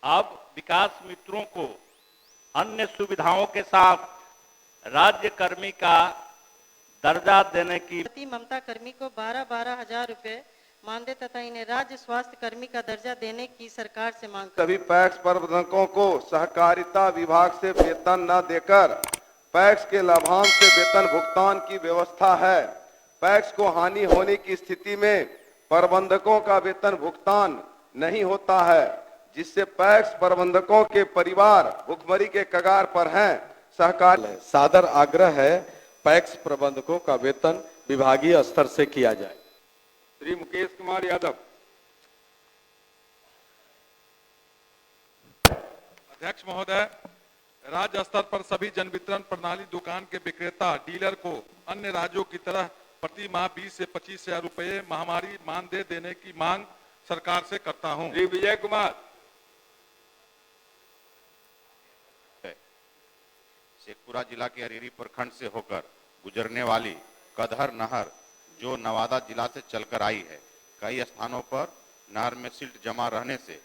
अब विकास मित्रों को अन्य सुविधाओं के साथ राज्य कर्मी का दर्जा देने की ममता कर्मी को 12-12 हजार रुपए मानदेय तथा इन्हें राज्य स्वास्थ्य कर्मी का दर्जा देने की सरकार से मांग। सभी पैक्स प्रबंधकों को सहकारिता विभाग से वेतन न देकर पैक्स के लाभांश से वेतन भुगतान की व्यवस्था है। पैक्स को हानि होने की स्थिति में प्रबंधकों का वेतन भुगतान नहीं होता है, जिससे पैक्स प्रबंधकों के परिवार भुखमरी के कगार पर हैं। सहकार सादर आग्रह है पैक्स प्रबंधकों का वेतन विभागीय स्तर से किया जाए। श्री मुकेश कुमार यादव। अध्यक्ष महोदय, राज्य स्तर पर सभी जन वितरण प्रणाली दुकान के विक्रेता डीलर को अन्य राज्यों की तरह प्रति माह 20 से 25 हजार रुपये महामारी मानदेय देने की मांग सरकार से करता हूं। श्री विजय कुमार। शेखपुरा जिला के अरेरी प्रखंड से होकर गुजरने वाली कदहर नहर जो नवादा जिला से चलकर आई है, कई स्थानों पर नहर में सिल्ट जमा रहने से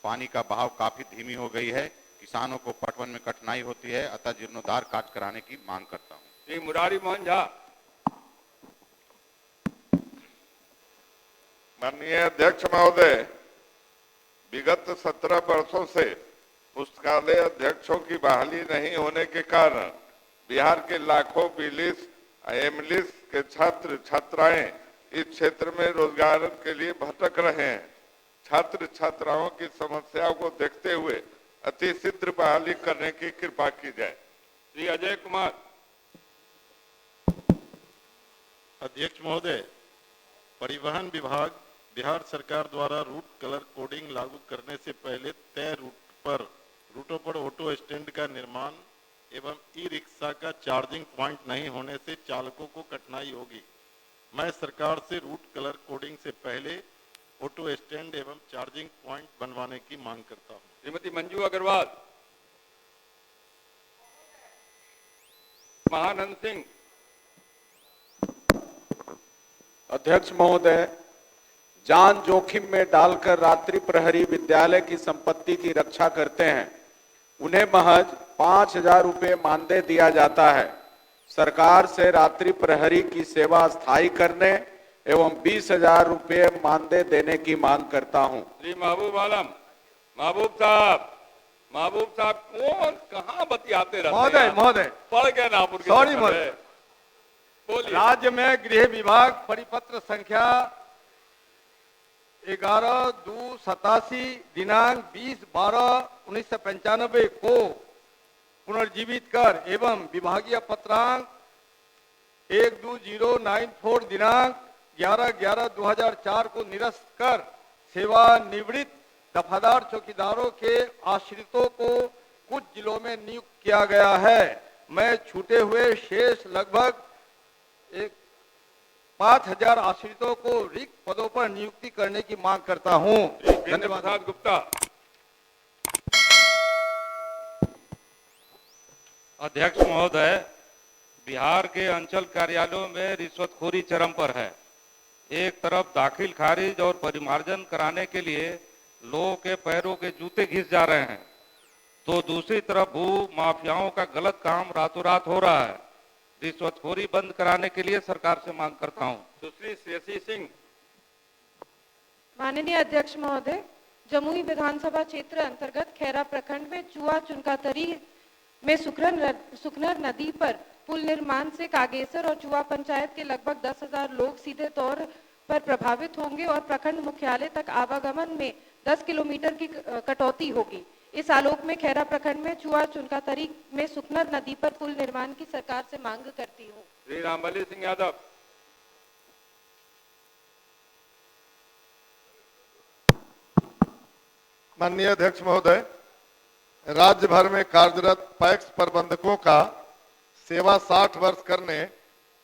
पानी का बहाव काफी धीमी हो गई है। किसानों को पटवन में कठिनाई होती है, अतः जीर्णोद्धार कार्य कराने की मांग करता हूं। श्री मुरारी मोहन झा। माननीय अध्यक्ष महोदय, विगत 17 वर्षों से पुस्तकालय अध्यक्षों की बहाली नहीं होने के कारण बिहार के लाखों बिलिस एमलिस के छात्र छात्राएं इस क्षेत्र में रोजगार के लिए भटक रहे हैं। छात्र छात्राओं की समस्याओं को देखते हुए अति शीघ्र बहाली करने की कृपा की जाए। श्री अजय कुमार। अध्यक्ष महोदय, परिवहन विभाग बिहार सरकार द्वारा रूट कलर कोडिंग लागू करने से पहले तय रूटों पर ऑटो स्टैंड का निर्माण एवं ई रिक्शा का चार्जिंग पॉइंट नहीं होने से चालकों को कठिनाई होगी। मैं सरकार से रूट कलर कोडिंग से पहले ऑटो स्टैंड एवं चार्जिंग पॉइंट बनवाने की मांग करता हूं। श्रीमती मंजू अग्रवाल। महानंद सिंह। अध्यक्ष महोदय, जान जोखिम में डालकर रात्रि प्रहरी विद्यालय की संपत्ति की रक्षा करते हैं। उन्हें महज 5,000 रुपये मानदेय दिया जाता है। सरकार से रात्रि प्रहरी की सेवा स्थायी करने एवं 20,000 रुपये मानदेय देने की मांग करता हूं। श्री महबूब आलम। महबूब साहब कौन कहाँ बतियाते रहते महोदय महोदय पढ़ गए ना। सॉरी महोदय, राज्य में गृह विभाग परिपत्र संख्या 11/2/87 दिनांक 20/12/1995 को पुनर्जीवित कर एवं विभागीय पत्रांक 12094 दिनांक 11/11/2004 को निरस्त कर सेवानिवृत्त दफादार चौकीदारों के आश्रितों को कुछ जिलों में नियुक्त किया गया है। मैं छूटे हुए शेष लगभग 5,000 आश्रितों को रिक्त पदों पर नियुक्ति करने की मांग करता हूं। धन्यवाद। गुप्ता। अध्यक्ष महोदय, बिहार के अंचल कार्यालयों में रिश्वतखोरी चरम पर है। एक तरफ दाखिल खारिज और परिमार्जन कराने के लिए लोगों के पैरों के जूते घिस जा रहे हैं, तो दूसरी तरफ भू माफियाओं का गलत काम रातों रात हो रहा है। रिश्वतखोरी बंद कराने के लिए सरकार से मांग करता हूं। सुश्री श्रेयसी सिंह। माननीय अध्यक्ष महोदय, जमुई विधानसभा क्षेत्र अंतर्गत खैरा प्रखंड में चुआ चुनकातरी में सुखनर नदी पर पुल निर्माण से कागेसर और चुआ पंचायत के लगभग 10,000 लोग सीधे तौर पर प्रभावित होंगे और प्रखंड मुख्यालय तक आवागमन में 10 किलोमीटर की कटौती होगी। इस आलोक में खैरा प्रखंड में चुआ चुनकातरी में सुखनर नदी पर पुल निर्माण की सरकार से मांग करती हूँ। श्री रामबली सिंह यादव। माननीय अध्यक्ष महोदय, राज्य भर में कार्यरत पैक्स प्रबंधकों का सेवा 60 वर्ष करने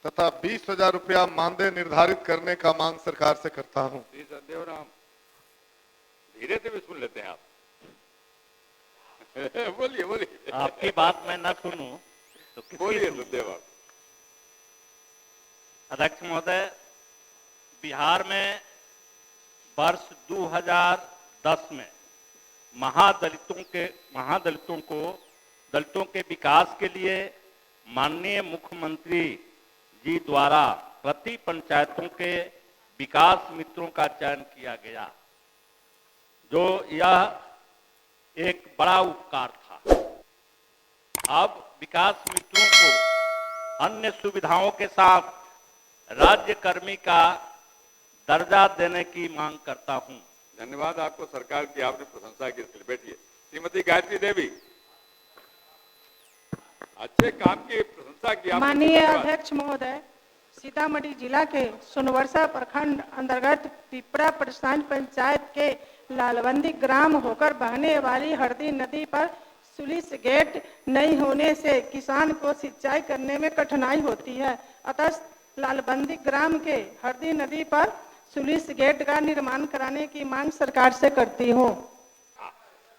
तथा 20,000 रुपया मानदेय निर्धारित करने का मांग सरकार से करता हूं। श्री सदेवराम। धीरे से भी सुन लेते हैं आप। बोलिए बोलिए। आपकी बात मैं न सुनूं तो बोलिए सदेव। अध्यक्ष महोदय, बिहार में वर्ष 2010 में दलितों के विकास के लिए माननीय मुख्यमंत्री जी द्वारा प्रति पंचायतों के विकास मित्रों का चयन किया गया, जो यह एक बड़ा उपकार था। अब विकास मित्रों को अन्य सुविधाओं के साथ राज्य कर्मी का दर्जा देने की मांग करता हूं। धन्यवाद आपको सरकार की, आपने प्रशंसा की। बैठिए। श्रीमती गायत्री देवी, अच्छे काम की प्रशंसा की आपने। माननीय अध्यक्ष महोदय, सीतामढ़ी जिला के सोनवर्षा प्रखंड अंतर्गत पिपरा प्रस्थान पंचायत के लालबंदी ग्राम होकर बहने वाली हरदी नदी पर स्लुइस गेट नहीं होने से किसान को सिंचाई करने में कठिनाई होती है। अतः लालबंदी ग्राम के हरदी नदी पर स्लुइस गेट का निर्माण कराने की मांग सरकार से करती हूँ।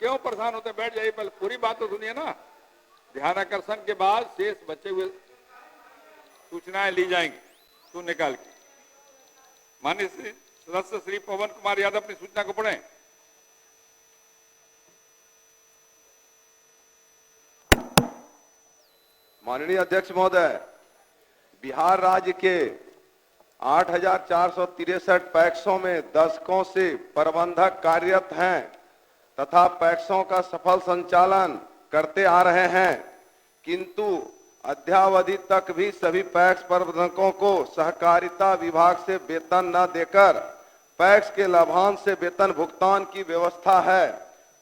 क्यों परेशान होते? बैठ जाइए, पहले पूरी बात तो सुनिए ना। ध्यान आकर्षण के बाद शेष बचे हुए सूचनाएं ली जाएंगी शून्य काल की। माननीय सदस्य श्री पवन कुमार यादव अपनी सूचना को पढ़ें। माननीय अध्यक्ष महोदय, बिहार राज्य के 8,463 पैक्सों में दशकों से प्रबंधक कार्यरत हैं तथा पैक्सों का सफल संचालन करते आ रहे हैं, किंतु अद्यावधि तक भी सभी पैक्स प्रबंधकों को सहकारिता विभाग से वेतन न देकर पैक्स के लाभांश से वेतन भुगतान की व्यवस्था है।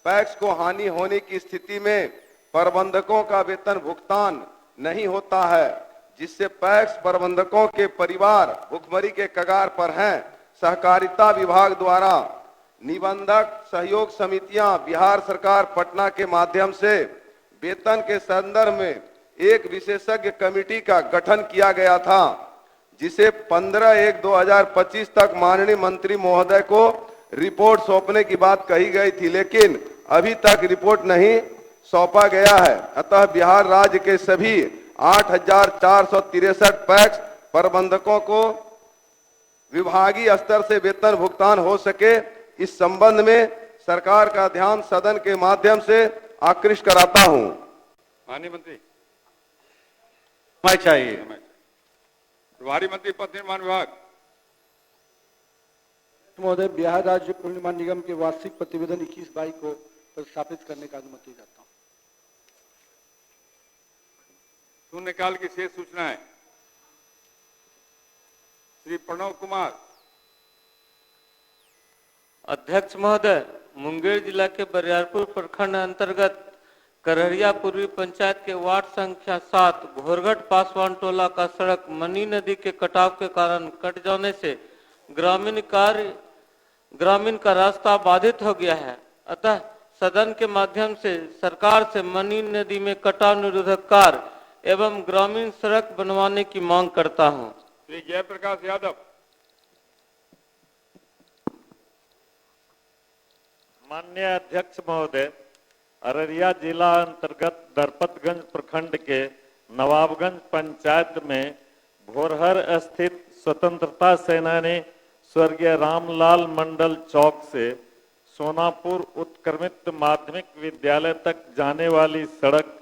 पैक्स को हानि होने की स्थिति में प्रबंधकों का वेतन भुगतान नहीं होता है, जिससे पैक्स प्रबंधकों के परिवार भुखमरी के कगार पर हैं। सहकारिता विभाग द्वारा निबंधक सहयोग समितियां बिहार सरकार पटना के माध्यम से वेतन के संदर्भ में एक विशेषज्ञ कमेटी का गठन किया गया था, जिसे 15/1/2025 तक माननीय मंत्री महोदय को रिपोर्ट सौंपने की बात कही गई थी, लेकिन अभी तक रिपोर्ट नहीं सौंपा गया है। अतः बिहार राज्य के सभी 8,463 पैक्स प्रबंधकों को विभागीय स्तर से वेतन भुगतान हो सके, इस संबंध में सरकार का ध्यान सदन के माध्यम से आकृष्ट कराता हूं। माननीय मंत्री चाहिए। प्रभारी मंत्री पथ निर्माण विभाग। महोदय, बिहार राज्य पुल निर्माण निगम के वार्षिक प्रतिवेदन 21/22 को प्रस्थापित करने का अनुमति चाहता हूं। शून्यकाल की शेष सूचनाएं श्री प्रणव कुमार। अध्यक्ष महोदय, मुंगेर जिला के बरियारपुर प्रखंड अंतर्गत करहरिया पूर्वी पंचायत के वार्ड संख्या 7 घोरघट पासवान टोला का सड़क मनी नदी के कटाव के कारण कट जाने से ग्रामीण का रास्ता बाधित हो गया है। अतः सदन के माध्यम से सरकार से मनी नदी में कटाव निरोधक कार्य एवं ग्रामीण सड़क बनवाने की मांग करता हूं। श्री जयप्रकाश यादव। माननीय अध्यक्ष महोदय, अररिया जिला अंतर्गत दरपतगंज प्रखंड के नवाबगंज पंचायत में भोरहर स्थित स्वतंत्रता सेनानी स्वर्गीय रामलाल मंडल चौक से सोनापुर उत्क्रमित माध्यमिक विद्यालय तक जाने वाली सड़क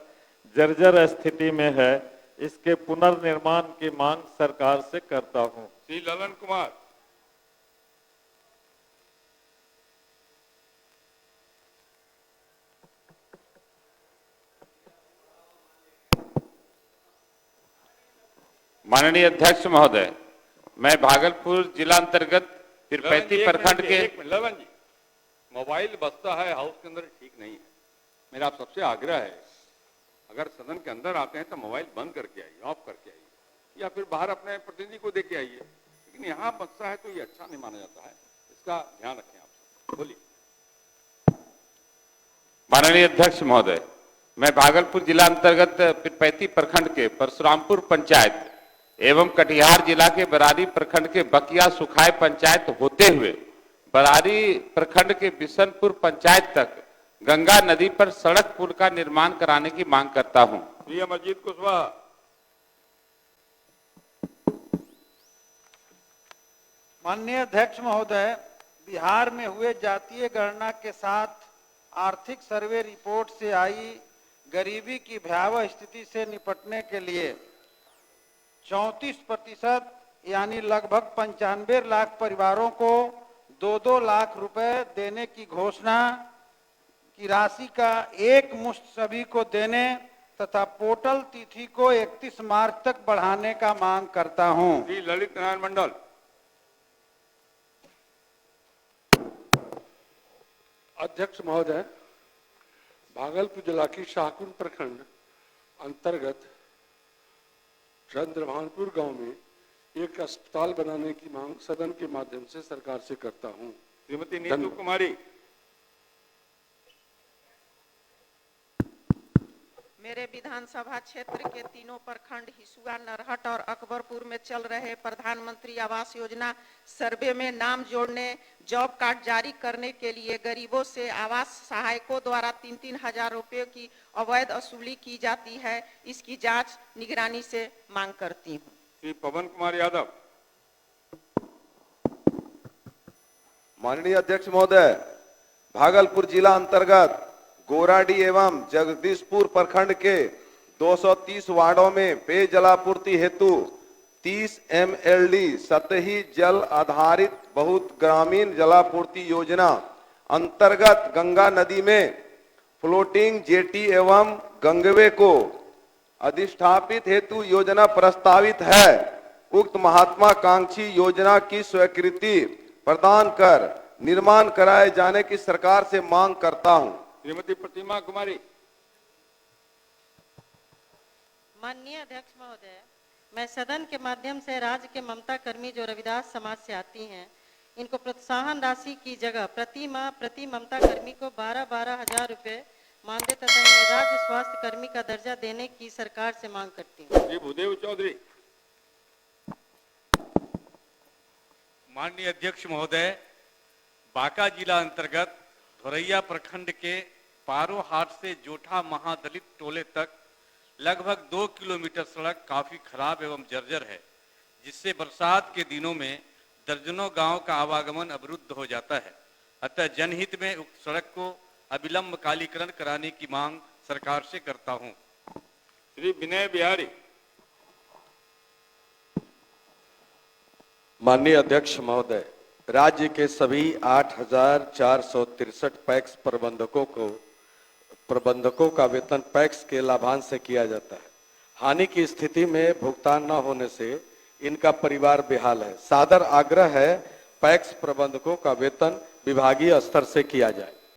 जर्जर स्थिति में है। इसके पुनर्निर्माण की मांग सरकार से करता हूं। श्री ललन कुमार। माननीय अध्यक्ष महोदय, मैं भागलपुर जिला अंतर्गत पिरपैती प्रखंड के ललन जी, मोबाइल बजता है हाउस के अंदर, ठीक नहीं है। मेरा आप सबसे आग्रह है, अगर सदन के अंदर आते हैं तो मोबाइल बंद करके आइए, ऑफ करके आइए, या फिर बाहर अपने प्रतिनिधि को देके आइए। लेकिन यहाँ बजता है तो ये अच्छा नहीं माना जाता है, इसका ध्यान रखें आप। बोलिए। माननीय अध्यक्ष महोदय, मैं भागलपुर जिला अंतर्गत पिरपैती प्रखंड के परशुरामपुर पंचायत एवं कटिहार जिला के बरारी प्रखंड के बकिया सुखाए पंचायत होते हुए बरारी प्रखंड के बिशनपुर पंचायत तक गंगा नदी पर सड़क पुल का निर्माण कराने की मांग करता हूं। श्री अमरजीत कुशवाहा। माननीय अध्यक्ष महोदय, बिहार में हुए जातीय गणना के साथ आर्थिक सर्वे रिपोर्ट से आई गरीबी की भयावह स्थिति से निपटने के लिए 34% यानी लगभग 95 लाख परिवारों को 2-2 लाख रुपए देने की घोषणा की राशि का एक मुश्त सभी को देने तथा पोर्टल तिथि को 31 मार्च तक बढ़ाने का मांग करता हूं। श्री ललित नारायण मंडल। अध्यक्ष महोदय, भागलपुर जिला की शाहकुंड प्रखंड अंतर्गत चंद्रभानपुर गांव में एक अस्पताल बनाने की मांग सदन के माध्यम से सरकार से करता हूं। श्रीमती नीतू कुमारी। मेरे विधानसभा क्षेत्र के तीनों प्रखंड हिसुआ, नरहट और अकबरपुर में चल रहे प्रधानमंत्री आवास योजना सर्वे में नाम जोड़ने, जॉब कार्ड जारी करने के लिए गरीबों से आवास सहायकों द्वारा 3-3 हजार रुपये की अवैध वसूली की जाती है। इसकी जांच निगरानी से मांग करती हूँ। श्री पवन कुमार यादव। माननीय अध्यक्ष महोदय, भागलपुर जिला अंतर्गत गोराडी एवं जगदीशपुर प्रखंड के 230 वार्डों में पेयजलापूर्ति हेतु 30 MLD सतही जल आधारित बहुत ग्रामीण जलापूर्ति योजना अंतर्गत गंगा नदी में फ्लोटिंग जेटी एवं गंगवे को अधिष्ठापित हेतु योजना प्रस्तावित है। उक्त महात्माकांक्षी योजना की स्वीकृति प्रदान कर निर्माण कराए जाने की सरकार से मांग करता हूं। श्रीमती प्रतिमा कुमारी। माननीय अध्यक्ष महोदय, मैं सदन के माध्यम से राज्य के ममता कर्मी जो रविदास समाज से आती हैं, इनको प्रोत्साहन राशि की जगह प्रति माह प्रति ममता कर्मी को 12-12 हजार रुपये मानदेय तथा इन्हें राज्य स्वास्थ्य कर्मी का दर्जा देने की सरकार से मांग करती हूँ। श्री भूदेव चौधरी। माननीय अध्यक्ष महोदय, बांका जिला अंतर्गत धोरैया प्रखंड के पारो हाट से जोठा महादलित टोले तक लगभग 2 किलोमीटर सड़क काफी खराब एवं जर्जर है, जिससे बरसात के दिनों में दर्जनों गांव का आवागमन अवरुद्ध हो जाता है। अतः जनहित में उक्त सड़क को अविलंब कालीकरण कराने की मांग सरकार से करता हूं। श्री विनय बिहारी। माननीय अध्यक्ष महोदय, राज्य के सभी 8,463 पैक्स प्रबंधकों का वेतन पैक्स के लाभांश से किया जाता है। हानि की स्थिति में भुगतान न होने से इनका परिवार बेहाल है। सादर आग्रह है पैक्स प्रबंधकों का वेतन विभागीय स्तर से किया जाए।